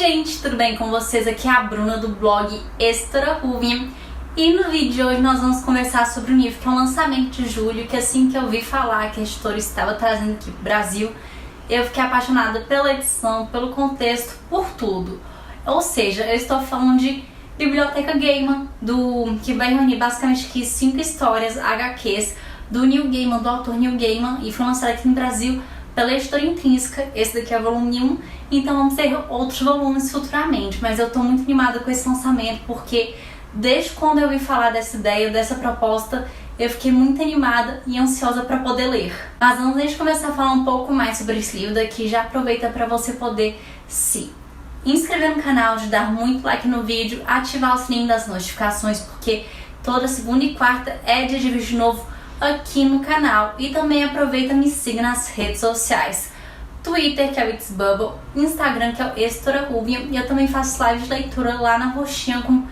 gente, tudo bem com vocês? Aqui é a Bruna do blog Editora Ruvinha e no vídeo de hoje nós vamos conversar sobre um livro que é um lançamento de julho, que assim que eu vi falar que a editora estava trazendo aqui pro Brasil, eu fiquei apaixonada pela edição, pelo contexto, por tudo. Ou seja, eu estou falando de Biblioteca Gaiman, que vai reunir basicamente aqui 5 histórias HQs do Neil Gaiman, do autor Neil Gaiman, e foi lançado aqui no Brasil pela editora Intrínseca. Esse daqui é o volume 1, então vamos ter outros volumes futuramente, mas eu tô muito animada com esse lançamento porque desde quando eu ouvi falar dessa ideia, dessa proposta, eu fiquei muito animada e ansiosa para poder ler. Mas antes de começar a falar um pouco mais sobre esse livro daqui, já aproveita para você poder se inscrever no canal, de dar muito like no vídeo, ativar o sininho das notificações, porque toda segunda e quarta é dia de vídeo novo aqui no canal. E também aproveita e me siga nas redes sociais: Twitter, que é o It's Bubble, Instagram, que é o Editora Ruvinha, e eu também faço live de leitura lá na roxinha com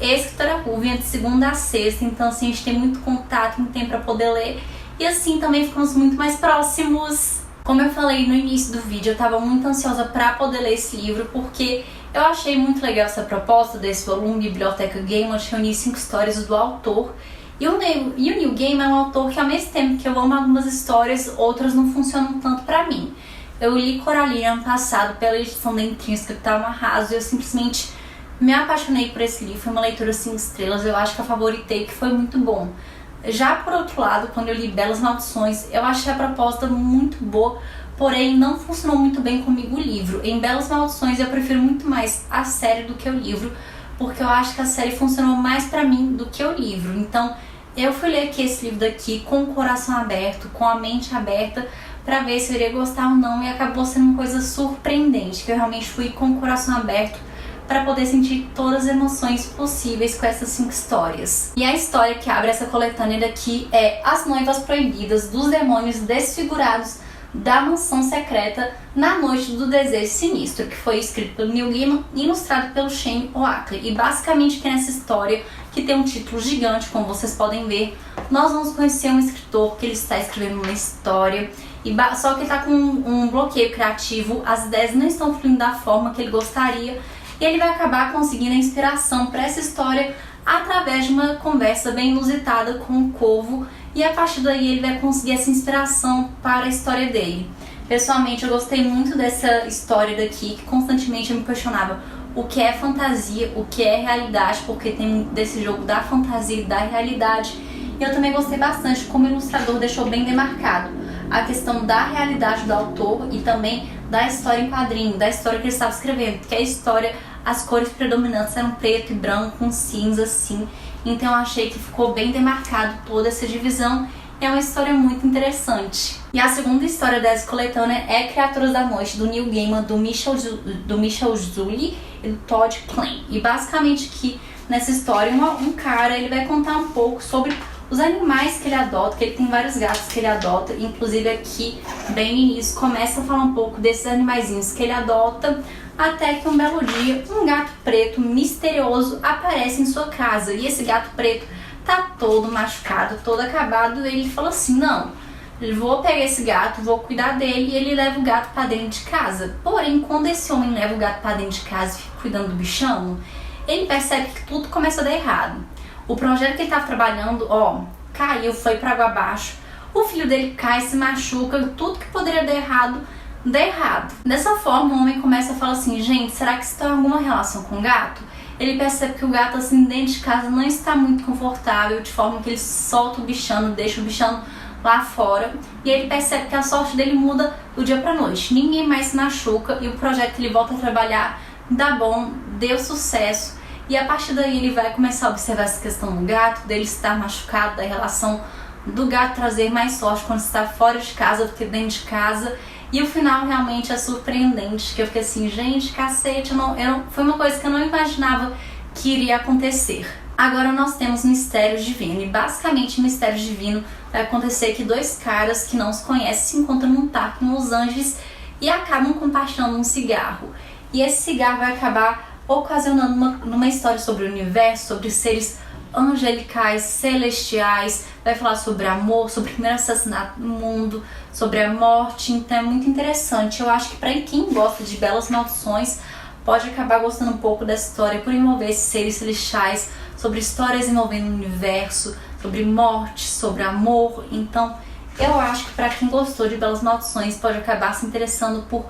Editora Ruvinha de segunda a sexta. Então assim, a gente tem muito contato, muito tempo para poder ler, e assim também ficamos muito mais próximos. Como eu falei no início do vídeo, eu estava muito ansiosa para poder ler esse livro, porque eu achei muito legal essa proposta desse volume Biblioteca Gaiman, de reunir 5 histórias do autor. E o Neil Gaiman é um autor que, ao mesmo tempo que eu amo algumas histórias, outras não funcionam tanto pra mim. Eu li Coraline ano passado pela edição da Intrínseca, que tá um arraso, e eu simplesmente me apaixonei por esse livro. Foi uma leitura 5 estrelas, eu acho que a favoritei, que foi muito bom. Já por outro lado, quando eu li Belas Maldições, eu achei a proposta muito boa, porém não funcionou muito bem comigo o livro. Em Belas Maldições eu prefiro muito mais a série do que o livro, porque eu acho que a série funcionou mais pra mim do que o livro. Então eu fui ler aqui esse livro daqui com o coração aberto, com a mente aberta, pra ver se eu iria gostar ou não, e acabou sendo uma coisa surpreendente, que eu realmente fui com o coração aberto para poder sentir todas as emoções possíveis com essas 5 histórias. E a história que abre essa coletânea daqui é As Noivas Proibidas dos Demônios Desfigurados da Mansão Secreta na Noite do Desejo Sinistro, que foi escrito pelo Neil Gaiman e ilustrado pelo Shane Oakley. E basicamente que nessa história, que tem um título gigante, como vocês podem ver, nós vamos conhecer um escritor que ele está escrevendo uma história, só que ele está com um bloqueio criativo, as ideias não estão fluindo da forma que ele gostaria, e ele vai acabar conseguindo a inspiração para essa história através de uma conversa bem inusitada com o Corvo, e a partir daí ele vai conseguir essa inspiração para a história dele. Pessoalmente, eu gostei muito dessa história daqui, que constantemente eu me questionava o que é fantasia, o que é realidade, porque tem desse jogo da fantasia e da realidade. E eu também gostei bastante como o ilustrador deixou bem demarcado a questão da realidade do autor e também da história em quadrinho, da história que ele estava escrevendo, porque a história, as cores predominantes eram preto e branco com cinza assim. Então eu achei que ficou bem demarcado toda essa divisão. É uma história muito interessante. E a segunda história dessa coletânea é Criaturas da Noite, do Neil Gaiman, do Michel Zulli e do Todd Klein. E basicamente aqui nessa história, um cara ele vai contar um pouco sobre os animais que ele adota, que ele tem vários gatos que ele adota. Inclusive aqui, bem no início, começa a falar um pouco desses animaizinhos que ele adota, até que um belo dia, um gato preto misterioso aparece em sua casa. E esse gato preto tá todo machucado, todo acabado, e ele fala assim: não, eu vou pegar esse gato, vou cuidar dele, e ele leva o gato pra dentro de casa. Porém, quando esse homem leva o gato pra dentro de casa e fica cuidando do bichão, ele percebe que tudo começa a dar errado. O projeto que ele tava trabalhando, caiu, foi pra água abaixo, o filho dele cai, se machuca, tudo que poderia dar errado, dá errado. Dessa forma, o homem começa a falar assim: gente, será que isso tem alguma relação com o gato? Ele percebe que o gato assim dentro de casa não está muito confortável, de forma que ele solta o bichano, deixa o bichano lá fora, e ele percebe que a sorte dele muda do dia pra noite. Ninguém mais se machuca e o projeto que ele volta a trabalhar dá bom, deu sucesso. E a partir daí ele vai começar a observar essa questão do gato, dele estar machucado, da relação do gato trazer mais sorte quando está fora de casa do que dentro de casa. E o final realmente é surpreendente, que eu fiquei assim: gente, cacete, foi uma coisa que eu não imaginava que iria acontecer. Agora nós temos Mistério Divino, e basicamente Mistério Divino vai acontecer que 2 caras que não se conhecem se encontram num parque em Los Angeles e acabam compartilhando um cigarro. E esse cigarro vai acabar ocasionando numa história sobre o universo, sobre seres angelicais, celestiais, vai falar sobre amor, sobre o primeiro assassinato do mundo, sobre a morte. Então é muito interessante. Eu acho que para quem gosta de Belas Maldições pode acabar gostando um pouco dessa história por envolver seres celestiais, sobre histórias envolvendo o universo, sobre morte, sobre amor. Então eu acho que para quem gostou de Belas Maldições pode acabar se interessando por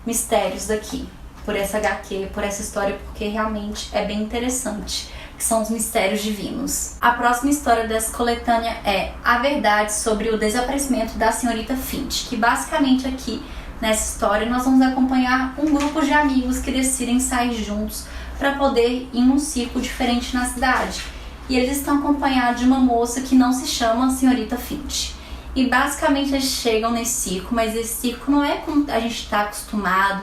mistérios daqui, por essa HQ, por essa história, porque realmente é bem interessante, que são os mistérios divinos. A próxima história dessa coletânea é A Verdade sobre o Desaparecimento da Senhorita Finch, que basicamente aqui nessa história nós vamos acompanhar um grupo de amigos que decidem sair juntos para poder ir em um circo diferente na cidade. E eles estão acompanhados de uma moça que não se chama Senhorita Finch. E basicamente eles chegam nesse circo, mas esse circo não é como a gente está acostumado,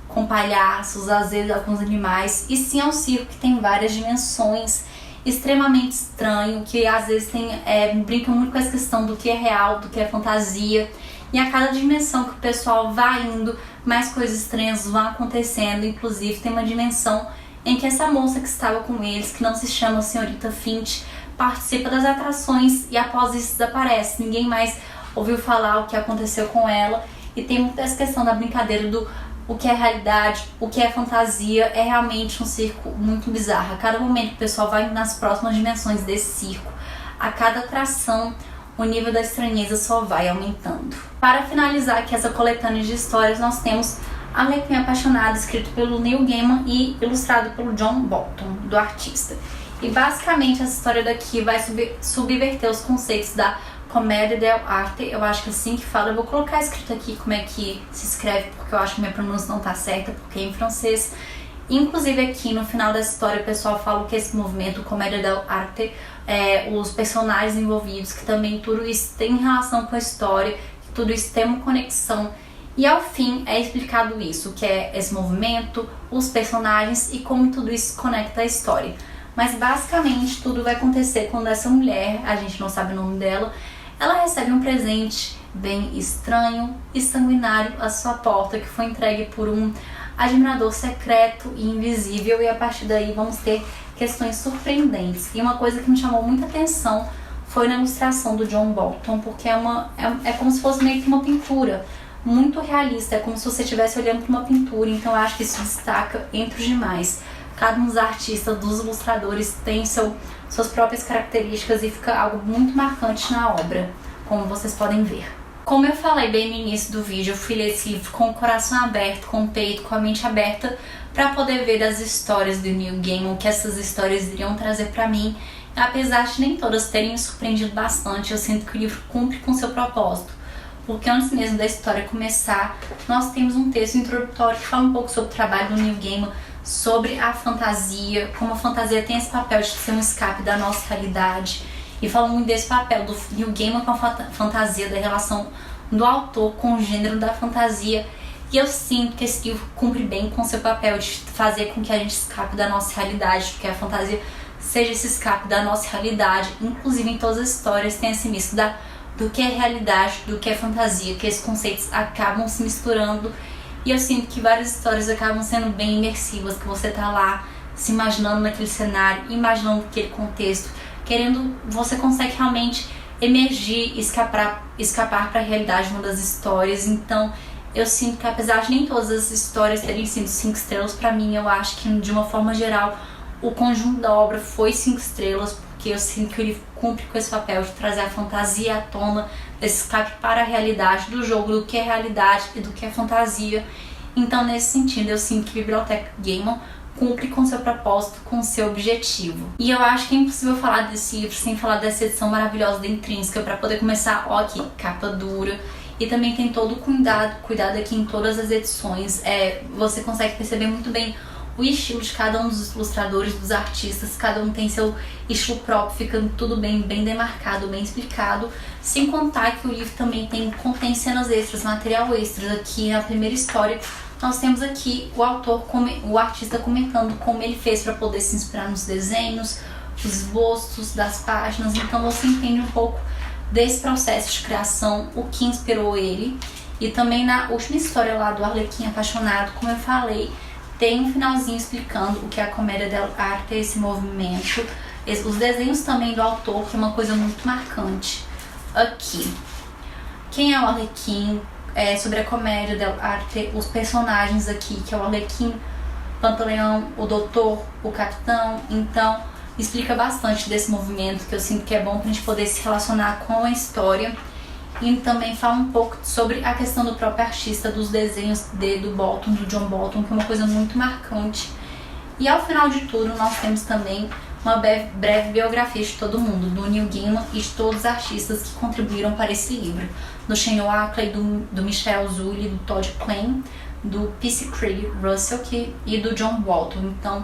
com palhaços, às vezes alguns animais, e sim é um circo que tem várias dimensões, extremamente estranho, que às vezes brinca muito com essa questão do que é real, do que é fantasia. E a cada dimensão que o pessoal vai indo, mais coisas estranhas vão acontecendo. Inclusive tem uma dimensão em que essa moça que estava com eles, que não se chama Senhorita Finch, participa das atrações e após isso desaparece. Ninguém mais ouviu falar o que aconteceu com ela. E tem muita essa questão da brincadeira do o que é realidade, o que é fantasia. É realmente um circo muito bizarro. A cada momento que o pessoal vai nas próximas dimensões desse circo, a cada atração, o nível da estranheza só vai aumentando. Para finalizar aqui essa coletânea de histórias, nós temos Arlequim Apaixonado, escrito pelo Neil Gaiman e ilustrado pelo John Bolton, do artista. E basicamente essa história daqui vai subverter os conceitos da comédia dell'arte, eu acho que é assim que fala. Eu vou colocar escrito aqui como é que se escreve, porque eu acho que minha pronúncia não tá certa, porque é em francês. Inclusive aqui no final dessa história o pessoal fala que esse movimento comédia dell'arte, os personagens envolvidos, que também tudo isso tem relação com a história, que tudo isso tem uma conexão. E ao fim é explicado isso, que é esse movimento, os personagens e como tudo isso se conecta à história. Mas basicamente tudo vai acontecer quando essa mulher, a gente não sabe o nome dela, ela recebe um presente bem estranho e sanguinário à sua porta, que foi entregue por um admirador secreto e invisível, e a partir daí vamos ter questões surpreendentes. E uma coisa que me chamou muita atenção foi na ilustração do John Bolton, porque é como se fosse meio que uma pintura muito realista, é como se você estivesse olhando para uma pintura. Então eu acho que isso destaca entre os demais. Cada um dos artistas, dos ilustradores, tem suas próprias características e fica algo muito marcante na obra, como vocês podem ver. Como eu falei bem no início do vídeo, eu fui ler esse livro com o coração aberto, com o peito, com a mente aberta, para poder ver as histórias do Neil Gaiman, o que essas histórias iriam trazer para mim. Apesar de nem todas terem me surpreendido bastante, eu sinto que o livro cumpre com seu propósito. Porque antes mesmo da história começar, nós temos um texto introdutório que fala um pouco sobre o trabalho do Neil Gaiman, sobre a fantasia, como a fantasia tem esse papel de ser um escape da nossa realidade. E fala muito desse papel do Neil Gaiman com a fantasia, da relação do autor com o gênero da fantasia. E eu sinto que esse livro cumpre bem com seu papel de fazer com que a gente escape da nossa realidade, porque a fantasia seja esse escape da nossa realidade. Inclusive em todas as histórias tem esse misto do que é realidade, do que é fantasia, que esses conceitos acabam se misturando. E eu sinto que várias histórias acabam sendo bem imersivas, que você tá lá se imaginando naquele cenário, imaginando aquele contexto, você consegue realmente emergir, escapar para a realidade de uma das histórias. Então eu sinto que apesar de nem todas as histórias terem sido 5 estrelas, para mim eu acho que de uma forma geral o conjunto da obra foi 5 estrelas, porque eu sinto que o livro cumpre com esse papel de trazer a fantasia à tona, desse escape para a realidade, do jogo do que é realidade e do que é fantasia. Então nesse sentido eu sinto que a Biblioteca Gaiman cumpre com seu propósito, com seu objetivo. E eu acho que é impossível falar desse livro sem falar dessa edição maravilhosa da Intrínseca. Para poder começar, ó aqui, capa dura. E também tem todo o cuidado aqui em todas as edições. Você consegue perceber muito bem o estilo de cada um dos ilustradores, dos artistas. Cada um tem seu estilo próprio, ficando tudo bem demarcado, bem explicado. Sem contar que o livro também contém cenas extras, material extras. Aqui na primeira história nós temos aqui o artista comentando como ele fez para poder se inspirar nos desenhos, os esboços das páginas. Então você entende um pouco desse processo de criação, o que inspirou ele. E também na última história lá do Arlequim Apaixonado, como eu falei, tem um finalzinho explicando o que é a comédia dell'arte, esse movimento, os desenhos também do autor, que é uma coisa muito marcante. Aqui, quem é o Arlequim, sobre a comédia dell'arte, os personagens aqui, que é o Arlequim, Pantaleão, o Doutor, o Capitão. Então explica bastante desse movimento, que eu sinto que é bom pra gente poder se relacionar com a história. E também fala um pouco sobre a questão do próprio artista, dos desenhos do Bolton, do John Bolton, que é uma coisa muito marcante. E ao final de tudo, nós temos também uma breve biografia de todo mundo, do Neil Gaiman e de todos os artistas que contribuíram para esse livro. Do Shane Wackley, do Michel Zulli, do Todd Klein, do P.C. Craig Russell e do John Bolton. Então,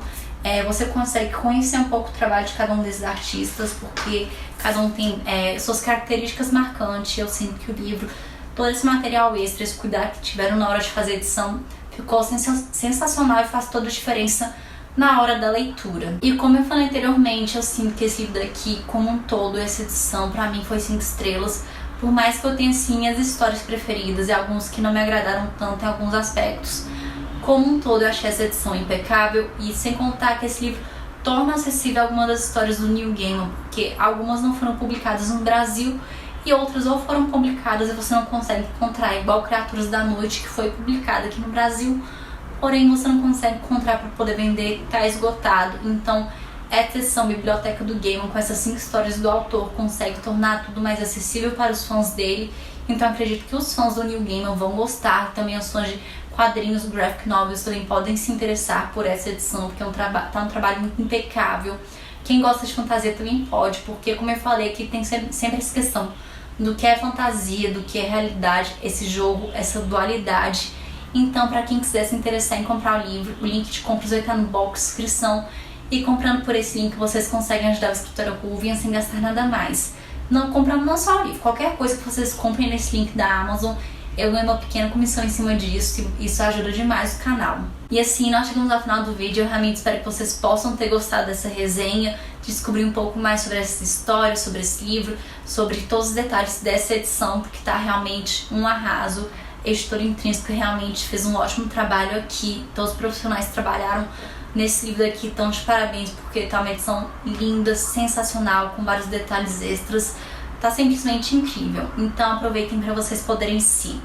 você consegue conhecer um pouco o trabalho de cada um desses artistas, porque cada um tem suas características marcantes. Eu sinto que o livro, todo esse material extra, esse cuidado que tiveram na hora de fazer a edição, ficou sensacional e faz toda a diferença na hora da leitura. E como eu falei anteriormente, eu sinto que esse livro daqui, como um todo, essa edição, pra mim foi 5 estrelas. Por mais que eu tenha, sim, as histórias preferidas e alguns que não me agradaram tanto em alguns aspectos, como um todo eu achei essa edição impecável. E sem contar que esse livro torna acessível algumas das histórias do Neil Gaiman, porque algumas não foram publicadas no Brasil e outras ou foram publicadas e você não consegue encontrar, igual Criaturas da Noite, que foi publicada aqui no Brasil, porém você não consegue encontrar para poder vender, tá esgotado. Então essa edição Biblioteca do Gaiman, com essas 5 histórias do autor, consegue tornar tudo mais acessível para os fãs dele. Então acredito que os fãs do Neil Gaiman vão gostar, também os fãs de quadrinhos, graphic novels também podem se interessar por essa edição, porque tá um trabalho muito impecável. Quem gosta de fantasia também pode, porque como eu falei aqui, tem sempre essa questão do que é fantasia, do que é realidade, esse jogo, essa dualidade. Então, para quem quiser se interessar em comprar o livro, o link de compras vai estar no box de descrição. E comprando por esse link, vocês conseguem ajudar a escritora Ruvian sem gastar nada mais. Não comprando não só o livro, qualquer coisa que vocês comprem nesse link da Amazon, eu ganho uma pequena comissão em cima disso e isso ajuda demais o canal. E assim, nós chegamos ao final do vídeo. Eu realmente espero que vocês possam ter gostado dessa resenha, descobrir um pouco mais sobre essa história, sobre esse livro, sobre todos os detalhes dessa edição, porque tá realmente um arraso. A editora Intrínseca realmente fez um ótimo trabalho aqui, todos os profissionais trabalharam nesse livro aqui, então de parabéns, porque tá uma edição linda, sensacional, com vários detalhes extras, tá simplesmente incrível. Então aproveitem para vocês poderem se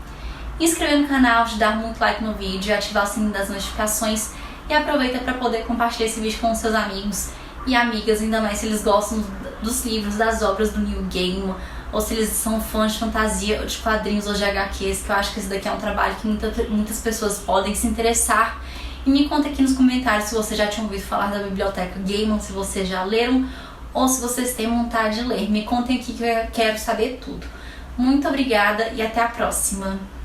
inscrever no canal, de dar muito like no vídeo, ativar o sininho das notificações e aproveita para poder compartilhar esse vídeo com seus amigos e amigas, ainda mais se eles gostam dos livros, das obras do Neil Gaiman, ou se eles são fãs de fantasia, ou de quadrinhos ou de HQs, que eu acho que esse daqui é um trabalho que muitas pessoas podem se interessar. E me conta aqui nos comentários se você já tinha ouvido falar da Biblioteca Gaiman, se vocês já leram ou se vocês têm vontade de ler. Me contem aqui que eu quero saber tudo. Muito obrigada e até a próxima!